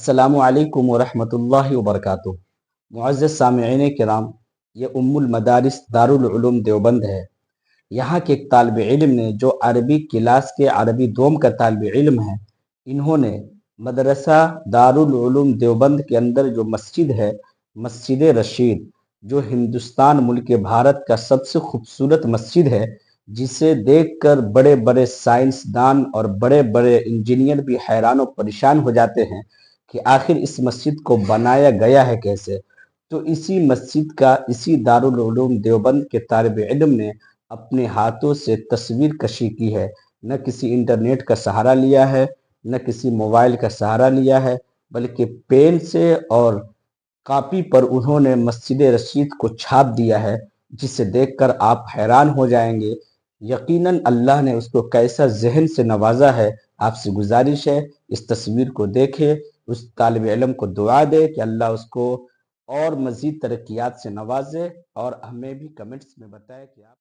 السلام علیکم ورحمۃ اللہ وبرکاتہ۔ معزز سامعین کرام، یہ المدارس دارالعلوم دیوبند ہے۔ یہاں کے ایک طالب علم نے جو عربی کلاس کے عربی دوم کا طالب علم ہے، انہوں نے مدرسہ دارالعلوم دیوبند کے اندر جو مسجد ہے، مسجد رشید، جو ہندوستان ملک بھارت کا سب سے خوبصورت مسجد ہے، جسے دیکھ کر بڑے بڑے سائنسدان اور بڑے بڑے انجینئر بھی حیران و پریشان ہو جاتے ہیں کہ آخر اس مسجد کو بنایا گیا ہے کیسے۔ تو اسی مسجد کا اسی دارالعلوم دیوبند کے طالب علم نے اپنے ہاتھوں سے تصویر کشی کی ہے، نہ کسی انٹرنیٹ کا سہارا لیا ہے، نہ کسی موبائل کا سہارا لیا ہے، بلکہ پین سے اور کاپی پر انہوں نے مسجد رشید کو چھاپ دیا ہے، جسے دیکھ کر آپ حیران ہو جائیں گے۔ یقیناً اللہ نے اس کو کیسا ذہن سے نوازا ہے۔ آپ سے گزارش ہے اس تصویر کو دیکھے، اس طالب علم کو دعا دے کہ اللہ اس کو اور مزید ترقیات سے نوازے، اور ہمیں بھی کمنٹس میں بتائے کہ آپ